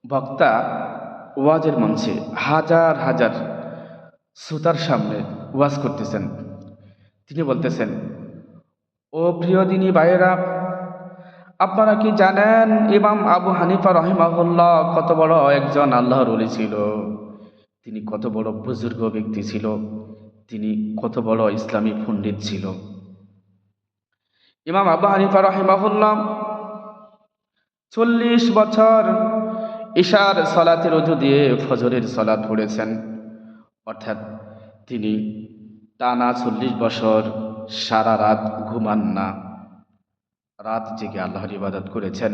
বক্তা ওয়াজের মঞ্চে হাজার হাজার শ্রোতার সামনে ওয়াজ করতেছেন। তিনি বলতেছেন, ও প্রিয় দিনী ভাইয়েরা, আপনারা কি জানেন ইমাম আবু হানিফা রহিমাহুল্লাহ কত বড় একজন আল্লাহর ওলি ছিল? তিনি কত বড় বুজুর্গ ব্যক্তি ছিল, তিনি কত বড় ইসলামী পণ্ডিত ছিল। ইমাম আবু হানিফা রহিমাহুল্লাহ 40 বছর ইশার সালাতের অজু দিয়ে ফজরের সালাত পড়েছেন। অর্থাৎ তিনি টানা 40 বছর সারা রাত ঘুমান না, রাত জেগে আল্লাহর ইবাদত করেছেন।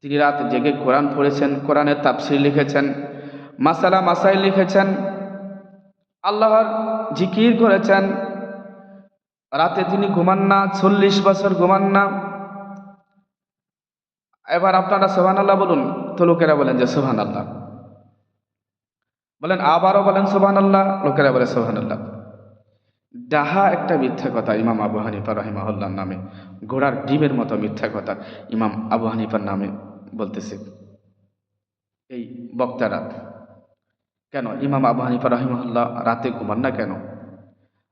তিনি রাত জেগে কোরআন পড়েছেন, কোরআনের তাফসীর লিখেছেন, মাসাইল লিখেছেন, আল্লাহর জিকির করেছেন। রাতে তিনি ঘুমান না, 40 বছর ঘুমান না। এবার আপনারা সুবহানাল্লাহ বলুন, তো লোকেরা বলেন যে সুবহানাল্লাহ, বলেন আবারও বলেন সুবহানাল্লাহ, লোকেরা বলে সুবহানাল্লাহ। ডাহা একটা মিথ্যা কথা ইমাম আবু হানিফা রাহিমাহুল্লাহর নামে, ঘোড়ার ডিমের মতো মিথ্যা কথা ইমাম আবু হানিফার নামে বলতেছে এই বক্তারা। কেন ইমাম আবু হানিফা রাহিমাহুল্লাহ রাতে ঘুমান না কেন?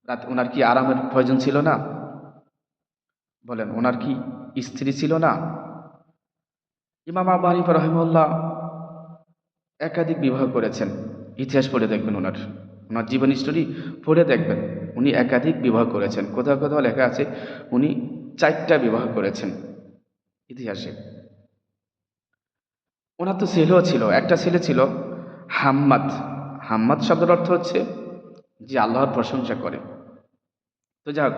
রাতে ওনার কি আরামের প্রয়োজন ছিল না? বলেন, ওনার কি স্ত্রী ছিল না? ইমাম আবু হানিফা রাহিমাহুল্লাহ একাধিক বিবাহ করেছেন। ইতিহাস পড়ে দেখবেন, ওনার জীবন স্টোরি পড়ে দেখবেন, উনি একাধিক বিবাহ করেছেন। কোথাও কোথাও লেখা আছে উনি 4টা বিবাহ করেছেন ইতিহাসে। ওনার তো ছেলেও ছিল, একটা ছেলে ছিল হাম্মাদ। হাম্মাদ শব্দের অর্থ হচ্ছে যে আল্লাহর প্রশংসা করে। তো যাক,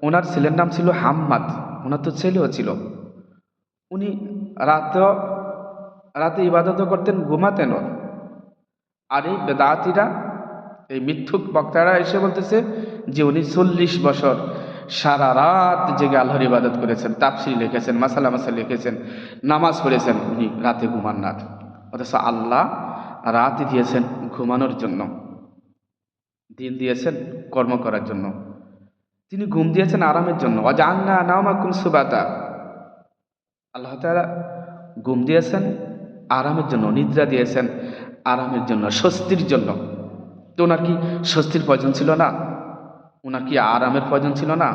ওনার ছেলের নাম ছিল হাম্মাদ, ওনার তো ছেলেও ছিল। উনি রাতে ইবাদত করতেন, ঘুমাতেনও। আর এই বেদাতিরা, এই মিথ্যুক বক্তারা এসে বলতেছে যে উনি 40 বছর সারা রাত জেগে আল্লাহর ইবাদত করেছেন, তাফসীর লিখেছেন, মাসাইল লিখেছেন, নামাজ পড়েছেন, উনি রাতে ঘুমান না। অথচ আল্লাহ রাত দিয়েছেন ঘুমানোর জন্য, দিন দিয়েছেন কর্ম করার জন্য। তিনি ঘুম দিয়েছেন আরামের জন্য। ওয়াজআলনা নাওমাকুম সুবাতা, আল্লাহ তাআলা ঘুম দিয়েছেন আরামের জন্য, নিদ্রা দিয়েছেন আরামের জন্য, স্বস্তির জন্য। তো ওনার কি স্বস্তির প্রয়োজন ছিল না? ওনার কি আরামের প্রয়োজন ছিল না?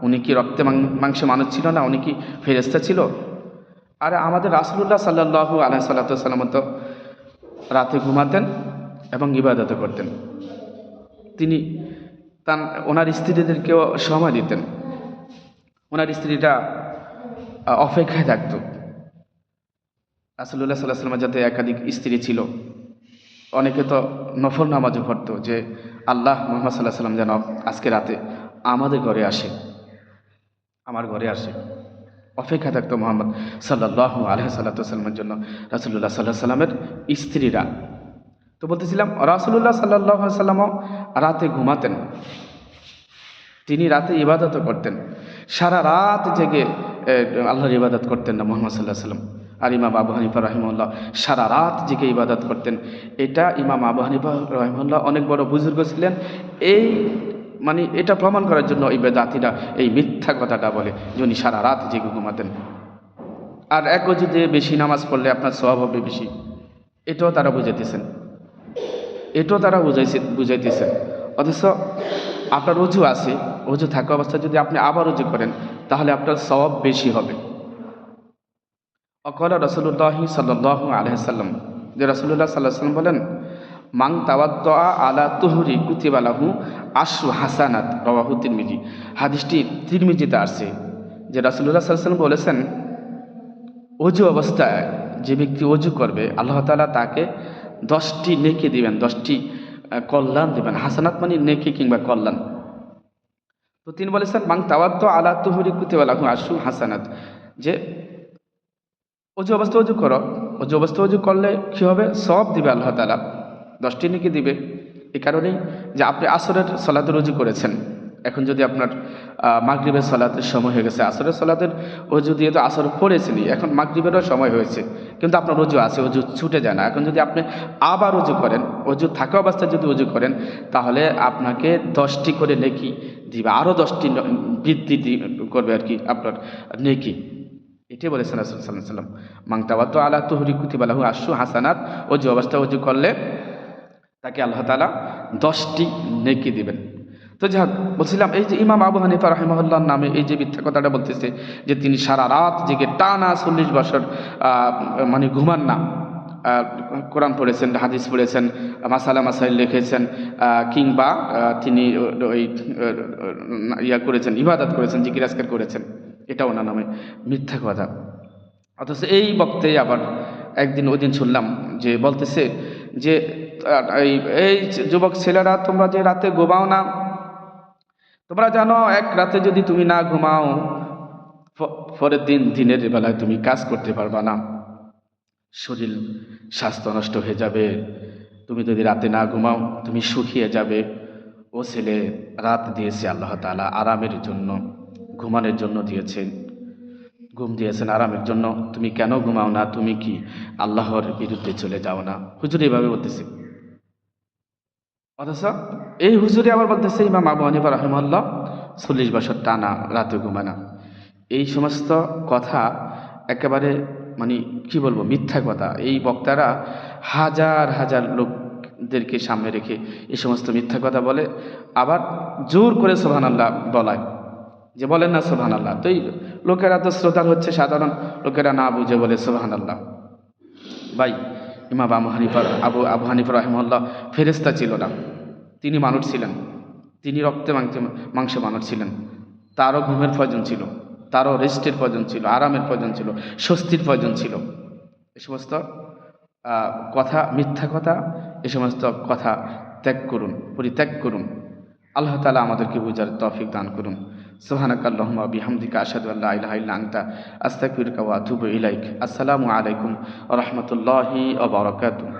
উনি কি রক্তে মাংসে মানুষ ছিল না? উনি কি ফেরেশতা ছিল? আর আমাদের রাসূলুল্লাহ সাল্লাল্লাহু আলাইহি সাল্লাম তো রাতে ঘুমাতেন এবং ইবাদত করতেন। তিনি ওনার স্ত্রীদেরকেও সময় দিতেন। ওনার স্ত্রীটা অপেক্ষায় থাকতো। রাসূলুল্লাহ সাল্লাল্লাহু আলাইহি ওয়াসাল্লামের যাতে একাধিক স্ত্রী ছিল, অনেকে তো নফল নামাজও পড়তো যে আল্লাহ মুহাম্মদ সাল্লাল্লাহু আলাইহি ওয়াসাল্লাম যেন আজকে রাতে আমাদের ঘরে আসে, আমার ঘরে আসে। অপেক্ষা থাকতো মুহাম্মদ সাল্লাল্লাহু আলাইহি ওয়াসাল্লামের জন্য রাসূলুল্লাহ সাল্লাল্লাহু আলাইহি ওয়াসাল্লামের স্ত্রীরা। তো বলতেছিলাম, রাসূলুল্লাহ সাল্লাল্লাহু আলাইহি ওয়াসাল্লামও রাতে ঘুমাতেন, তিনি রাতে ইবাদত করতেন। সারা রাত জেগে আল্লাহর ইবাদত করতেন না মুহাম্মদ সাল্লাল্লাহু আলাইহি ওয়াসাল্লাম। আর ইমাম আবু হানিফা রাহিমাহুল্লাহ সারা রাত জেগে ইবাদত করতেন। এটা ইমাম আবু হানিফা রাহিমাহুল্লাহ অনেক বড় বুজুর্গ ছিলেন। এই এটা প্রমাণ করার জন্য এই বেদাতিরা এই মিথ্যা কথাটা বলে যে উনি সারা রাত জেগে ঘুমাতেন। আর এক অজুতে বেশি নামাজ পড়লে আপনার সওয়াব হবে বেশি, এটাও তারা বুঝাইতেছেন। অথচ আপনার অজু আছে, অজু থাকা অবস্থায় যদি আপনি আবার অজু করেন তাহলে আপনার সওয়াব বেশি হবে। অকল রাসূলুল্লাহ সাল্লাল্লাহু আলাইহি ওয়াসাল্লাম, যে রাসূলুল্লাহ সাল্লাল্লাহু আলাইহি ওয়াসাল্লাম বলেন, মান তাওয়াদ্দা আলা তুহরি কুতিবা লাহু আশরু হাসানাত, রাওয়াহু তিরমিজি। হাদিসটি তিরমিজিতে আসছে যে রাসূলুল্লাহ সাল্লাল্লাহু আলাইহি ওয়াসাল্লাম বলেছেন, অজু অবস্থায় যে ব্যক্তি অজু করবে আল্লাহ তাআলা তাকে 10টি নেকি দিবেন, 10টি কল্যাণ দিবেন। হাসানাত মানে নেকি কিংবা কল্যাণ। তো তিনি বলেছেন, মান তাওয়াদ্দা আলা তুহরি কুতিবা লাহু আশরু হাসানাত, যে অজু অবস্থা অজু করো, অজু অবস্থা অজু করলে কী হবে? সওয়াব দিবে আল্লাহ তাআলা, 10টি নেকি দিবে। এই কারণেই যে আপনি আসরের সালাতের অজু করেছেন, এখন যদি আপনার মাগরিবের সালাতের সময় হয়ে গেছে, আসরের সালাতের অজু দিয়ে তো আসর পড়েছিলি, এখন মাগরিবেরও সময় হয়েছে, কিন্তু আপনার অজু আছে, অজু ছুটে যায় না। এখন যদি আপনি আবার অজু করেন, অজু থাকা অবস্থায় যদি অজু করেন, তাহলে আপনাকে 10টি করে নেকি দিবে, আরও 10টি বৃদ্ধি করবে আর কি আপনার নেকি। এটাই বলেছেন রাসূল সাল্লাল্লাহু আলাইহি ওয়াসাল্লাম, মান তাওয়াদ্দা আলা তুহরি কুতিবা লাহু আশরু হাসানাত, অজু অবস্থা অজু করলে তাকে আল্লাহ তাআলা 10টি নেকি দিবেন। তো যাক, বলছিলাম এই যে ইমাম আবু হানিফা রাহিমাহুল্লাহর নামে এই যে মিথ্যা কথাটা বলতেছে যে তিনি সারা রাত জেগে টানা 40 বছর মানে ঘুমান না, কোরআন পড়েছেন, হাদিস পড়েছেন, মাসালা মাসাইল লিখেছেন, কিংবা তিনি ওই ইয়া করেছেন, ইবাদত করেছেন, জিকির আজকার করেছেন, এটা ওনার নামে মিথ্যা কথা। অথচ এই বক্তাই আবার একদিন ওই দিন শুনলাম যে বলতেছে যে এই এই যুবক ছেলেরা, তোমরা যে রাতে ঘুমাও না, তোমরা জানো এক রাতে যদি তুমি না ঘুমাও পরের দিন দিনের বেলায় তুমি কাজ করতে পারবা না, শরীর স্বাস্থ্য নষ্ট হয়ে যাবে। তুমি যদি রাতে না ঘুমাও তুমি শুকিয়ে যাবে। ও ছেলে, রাত দিয়েছে আল্লাহ তাআলা আরামের জন্য, ঘুমানোর জন্য দিয়েছেন, ঘুম দিয়েছেন আরামের জন্য, তুমি কেন ঘুমাও না? তুমি কি আল্লাহর বিরুদ্ধে চলে যাও না? হুজুর এইভাবে বলতেছে। অথচ এই হুজুরে আবার বলতেছে ইমাম আবু হানিফা রাহিমাহুল্লাহ 40 বছর টানা রাতে ঘুমায় না। এই সমস্ত কথা একেবারে মানে কি বলবো, মিথ্যা কথা। এই বক্তারা হাজার হাজার লোকদেরকে সামনে রেখে এই সমস্ত মিথ্যা কথা বলে, আবার জোর করে সুবহানাল্লাহ বলায়, যে বলেন না সুবহানাল্লাহ। তো এই লোকেরা তো শ্রোতা হচ্ছে সাধারণ লোকেরা, না বুঝে বলে সুবহানাল্লাহ। ভাই, ইমাম আবু হানিফা রাহিমাহুল্লাহ ফেরেশতা ছিল না, তিনি মানুষ ছিলেন, তিনি রক্তে মাংসে মানুষ ছিলেন। তারও ঘুমের প্রয়োজন ছিল, তারও রেস্টের প্রয়োজন ছিল, আরামের প্রয়োজন ছিল, স্বস্তির প্রয়োজন ছিল। এ সমস্ত কথা মিথ্যা কথা, এ সমস্ত কথা ত্যাগ করুন, পরিত্যাগ করুন। আল্লাহ তাআলা আমাদেরকে বুঝার তৌফিক দান করুন। সুবহানাকাল্লাহুম্মা বিহামদিকা আশহাদু আল্লা ইলাহা ইল্লা আনতা আস্তাগফিরুকা ওয়া আতুবু ইলাইক। আসসালামু আলাইকুম ওয়া রাহমাতুল্লাহি ওয়া বারাকাতুহু।